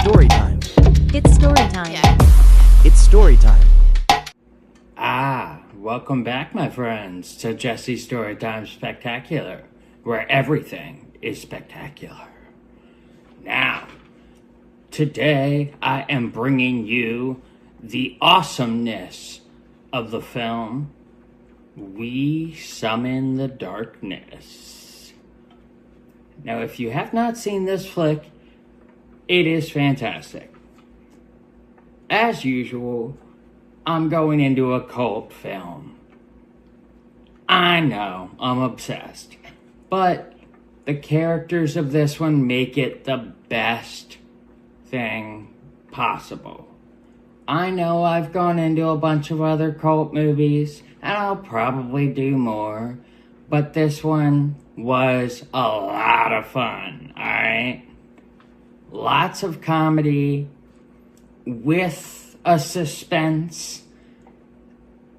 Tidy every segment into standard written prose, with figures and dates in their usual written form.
story time. It's story time. It's story time. Welcome back, my friends, to Jesse's Storytime Spectacular, where everything is spectacular. Now, today I am bringing you the awesomeness of the film We Summon the Darkness. Now, if you have not seen this flick, it is fantastic. As usual, I'm going into a cult film. I know, I'm obsessed. But the characters of this one make it the best thing possible. I know I've gone into a bunch of other cult movies, and I'll probably do more, but this one was a lot of fun, alright? Lots of comedy with a suspense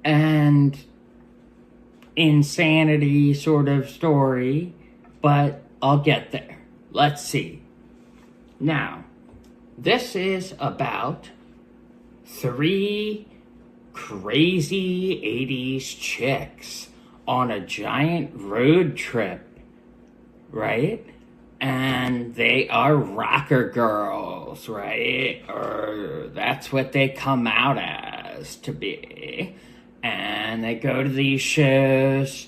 and insanity sort of story, but I'll get there. Let's see. Now, this is about 3 crazy 80s chicks on a giant road trip, right? And they are rocker girls, right? Or that's what they come out as to be. And they go to these shows.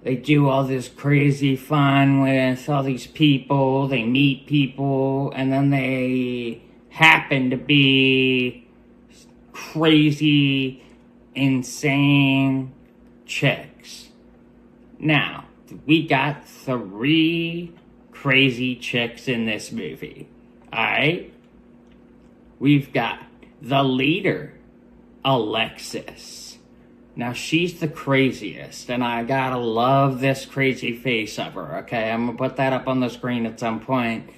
They do all this crazy fun with all these people. They meet people. And then they happen to be crazy, insane chicks. Now, we got 3 crazy chicks in this movie. Alright? We've got the leader, Alexis. Now, she's the craziest, and I gotta love this crazy face of her, okay? I'm gonna put that up on the screen at some point.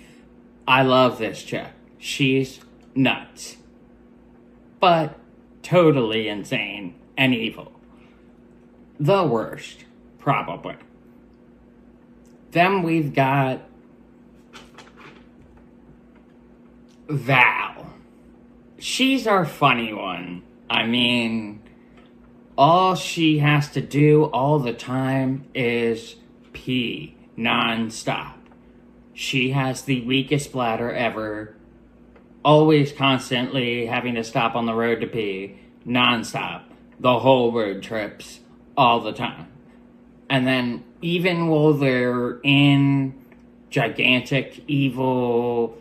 I love this chick. She's nuts. But totally insane and evil. The worst, probably. Then we've got Val. She's our funny one. I mean, all she has to do all the time is pee non-stop. She has the weakest bladder ever. Always constantly having to stop on the road to pee non-stop. The whole road trips all the time. And then even while they're in gigantic, evil,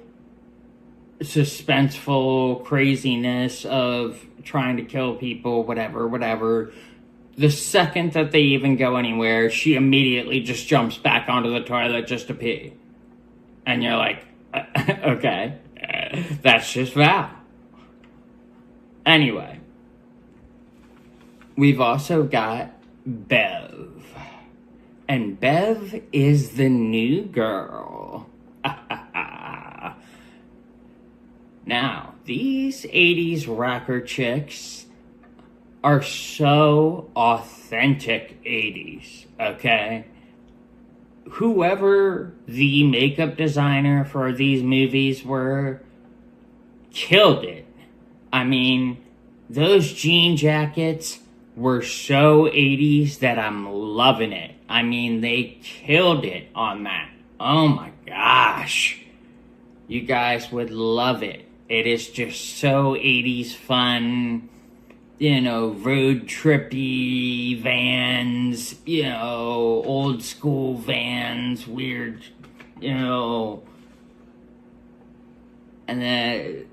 suspenseful craziness of trying to kill people, whatever, the second that they even go anywhere, she immediately just jumps back onto the toilet just to pee. And you're like, okay, that's just Val. Anyway, we've also got Bev. And Bev is the new girl. Now, these 80s rocker chicks are so authentic 80s, okay? Whoever the makeup designer for these movies were, killed it. I mean, those jean jackets were so 80s that I'm loving it. I mean, they killed it on that. Oh my gosh. You guys would love it. It is just so 80s fun, road trippy vans, old school vans, weird, and then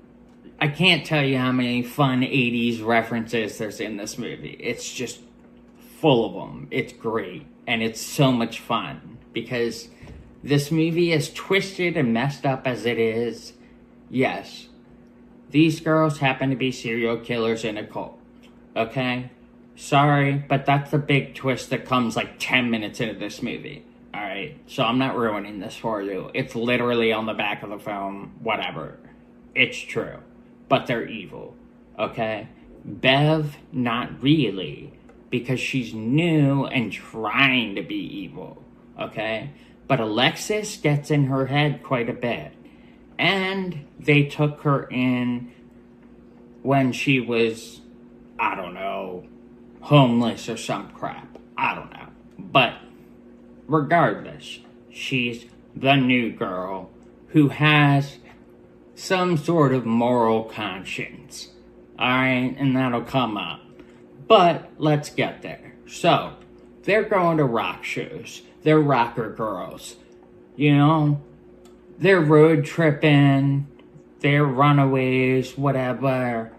I can't tell you how many fun 80s references there's in this movie. It's just full of them. It's great. And it's so much fun because this movie, as twisted and messed up as it is, yes, these girls happen to be serial killers in a cult, okay? Sorry, but that's the big twist that comes like 10 minutes into this movie, alright? So I'm not ruining this for you. It's literally on the back of the film, whatever. It's true. But they're evil, okay? Bev, not really, because she's new and trying to be evil, okay? But Alexis gets in her head quite a bit. And they took her in when she was, I don't know, homeless or some crap. I don't know. But regardless, she's the new girl who has some sort of moral conscience. Alright, and that'll come up. But let's get there. So, they're going to rock shows. They're rocker girls. You know, they're road tripping. They're runaways, whatever.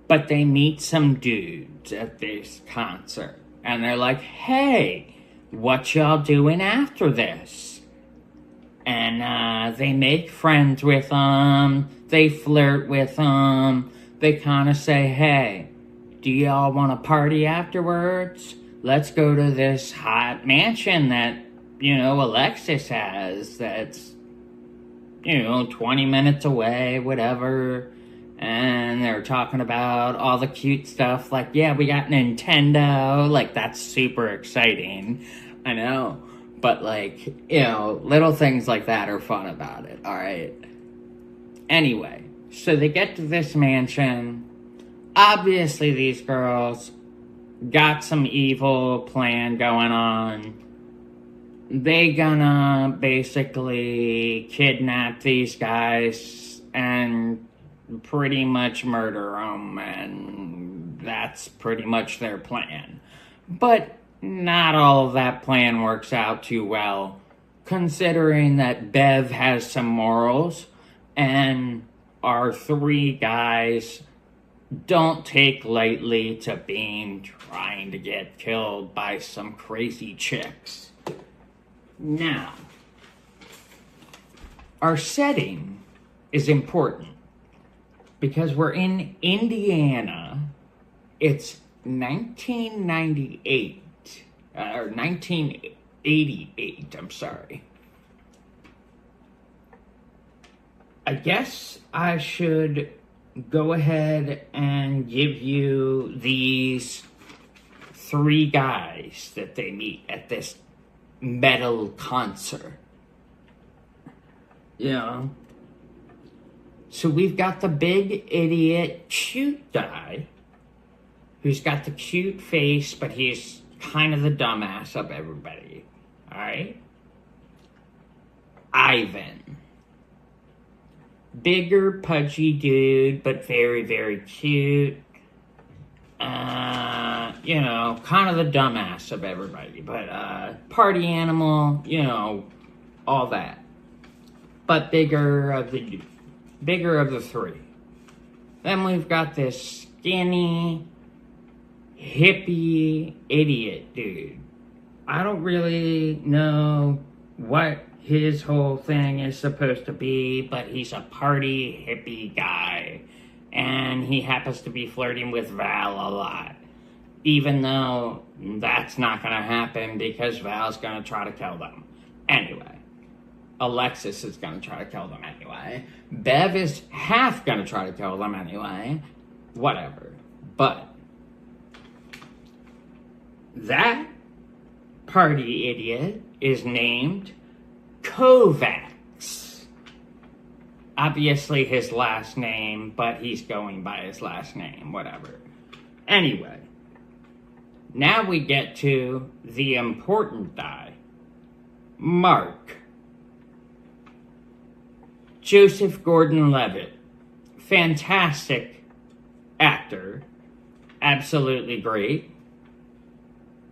But they meet some dudes at this concert. And they're like, hey, what y'all doing after this? And they make friends with them. They flirt with them. They kind of say, hey, do y'all want to party afterwards? Let's go to this hot mansion that, you know, Alexis has that's, you know, 20 minutes away, whatever. And they're talking about all the cute stuff, like, yeah, we got Nintendo, like, that's super exciting, I know, but, like, you know, little things like that are fun about it, alright? Anyway, so they get to this mansion. Obviously, these girls got some evil plan going on. They gonna basically kidnap these guys and pretty much murder them, and that's pretty much their plan. But not all of that plan works out too well, considering that Bev has some morals, and our three guys don't take lightly to being trying to get killed by some crazy chicks. Now, our setting is important because we're in Indiana. It's 1998, or 1988, I'm sorry. I guess I should go ahead and give you these three guys that they meet at this metal concert. You know? So we've got the big idiot cute guy who's got the cute face, but he's kind of the dumbass of everybody. Alright? Ivan. Bigger, pudgy dude, but very, very cute. You know, kind of the dumbass of everybody, but party animal, you know, all that. But bigger of the three. Then we've got this skinny, hippie, idiot dude. I don't really know what his whole thing is supposed to be, but he's a party hippie guy. And he happens to be flirting with Val a lot. Even though that's not going to happen because Val's going to try to kill them. Anyway. Alexis is going to try to kill them anyway. Bev is half going to try to kill them anyway. Whatever. But that party idiot is named Kovacs. Obviously his last name, but he's going by his last name. Whatever. Anyway. Now we get to the important guy. Mark. Joseph Gordon-Levitt. Fantastic actor. Absolutely great.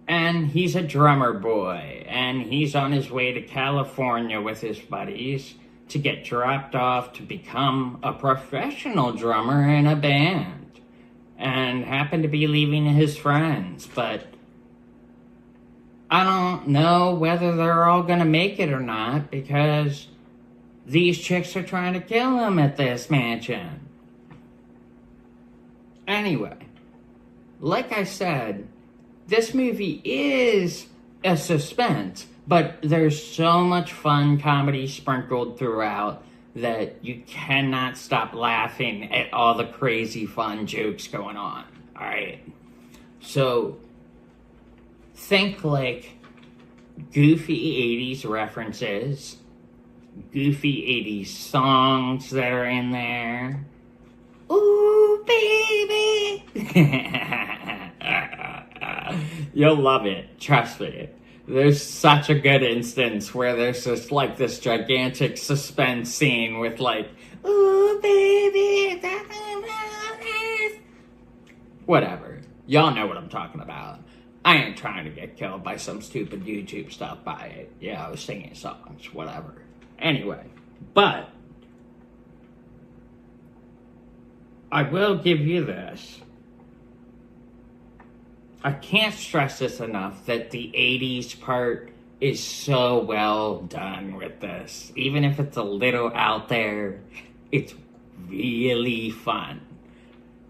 And he's a drummer boy. And he's on his way to California with his buddies to get dropped off to become a professional drummer in a band. And happened to be leaving his friends. But I don't know whether they're all going to make it or not, because these chicks are trying to kill him at this mansion. Anyway, like I said, this movie is a suspense, but there's so much fun comedy sprinkled throughout that you cannot stop laughing at all the crazy fun jokes going on. Alright? So, think like goofy 80s references, goofy 80s songs that are in there. Ooh, baby! You'll love it, trust me. There's such a good instance where there's just like this gigantic suspense scene with like, ooh, baby, whatever. Y'all know what I'm talking about. I ain't trying to get killed by some stupid YouTube stuff by it. Yeah, I was singing songs, whatever. Anyway, but I will give you this. I can't stress this enough that the 80s part is so well done with this. Even if it's a little out there, it's really fun.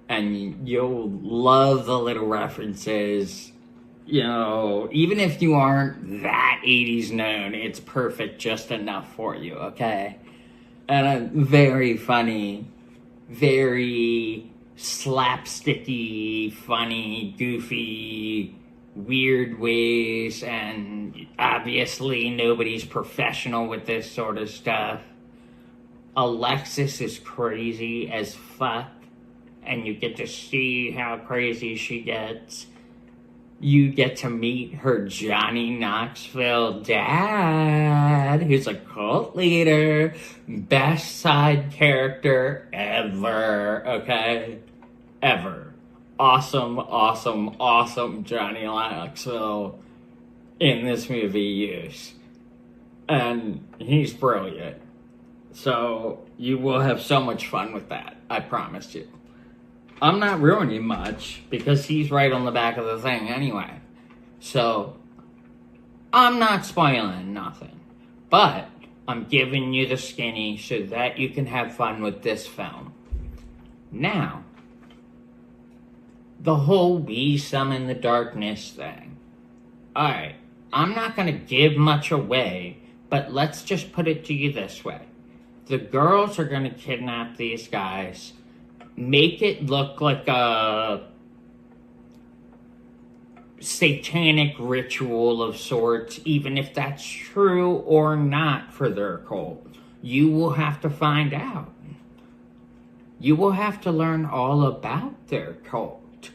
And you'll love the little references. You know, even if you aren't that 80s known, it's perfect just enough for you, okay? And very funny, very slapsticky, funny, goofy, weird ways, and obviously nobody's professional with this sort of stuff. Alexis is crazy as fuck, and you get to see how crazy she gets. You get to meet her Johnny Knoxville dad, who's a cult leader. Best side character ever, okay? Ever. Awesome, awesome, awesome Johnny Knoxville in this movie use. And he's brilliant. So you will have so much fun with that, I promise you. I'm not ruining much because he's right on the back of the thing anyway. So I'm not spoiling nothing. But I'm giving you the skinny so that you can have fun with this film. Now, the whole we summon the darkness thing. Alright, I'm not going to give much away, but let's just put it to you this way. The girls are going to kidnap these guys, make it look like a satanic ritual of sorts, even if that's true or not for their cult. You will have to find out. You will have to learn all about their cult.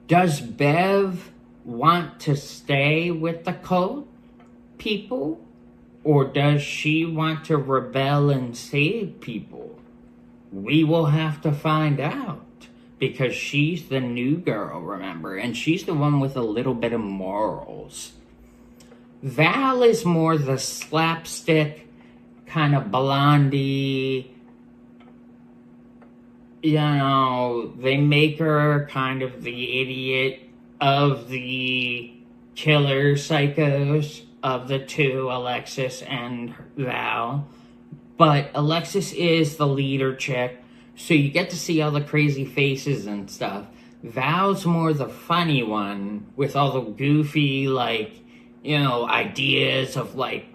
Does Bev want to stay with the cult people? Or does she want to rebel and save people? We will have to find out. Because she's the new girl, remember? And she's the one with a little bit of morals. Val is more the slapstick, kind of blondie. You know, they make her kind of the idiot of the killer psychos of the two, Alexis and Val. But Alexis is the leader chick, so you get to see all the crazy faces and stuff. Val's more the funny one, with all the goofy, like, you know, ideas of, like,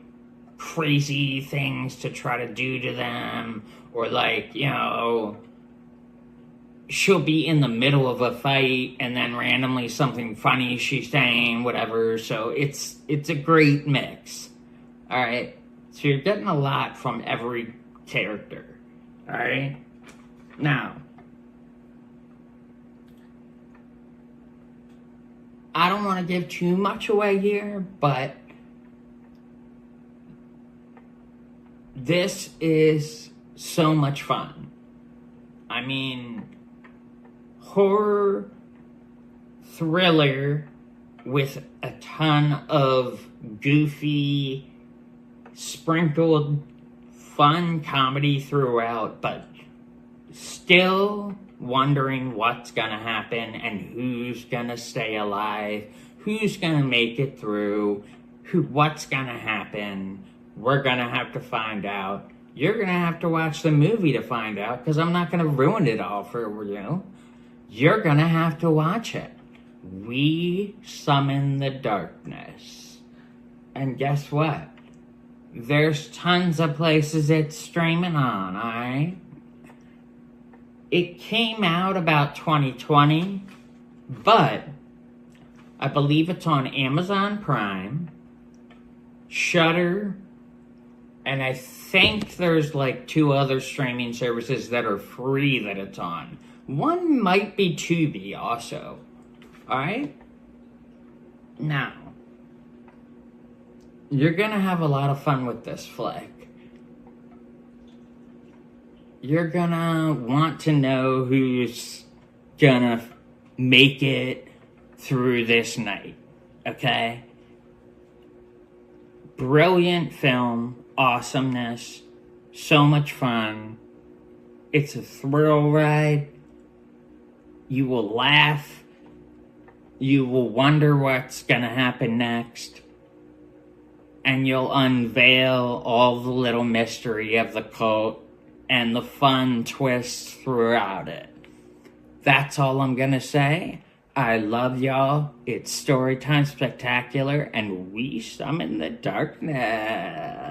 crazy things to try to do to them. Or, like, you know, she'll be in the middle of a fight and then randomly something funny she's saying, whatever. So it's a great mix. Alright? So you're getting a lot from every character. Alright? Now, I don't want to give too much away here, but this is so much fun. I mean, horror thriller with a ton of goofy, sprinkled fun comedy throughout, but still wondering what's gonna happen and who's gonna stay alive, who's gonna make it through, what's gonna happen. We're gonna have to find out. You're gonna have to watch the movie to find out, because I'm not gonna ruin it all for you. You're gonna have to watch it. We summon the darkness. And guess what? There's tons of places it's streaming on, alright? It came out about 2020, but I believe it's on Amazon Prime, Shudder, And I think there's like 2 other streaming services that are free that it's on. One might be Tubi also. Alright? Now, you're gonna have a lot of fun with this flick. You're gonna want to know who's gonna make it through this night. Okay? Brilliant film, awesomeness, so much fun. It's a thrill ride. You will laugh. You will wonder what's gonna happen next. And you'll unveil all the little mystery of the cult and the fun twists throughout it. That's all I'm gonna say. I love y'all. It's Storytime Spectacular, and we summon the darkness.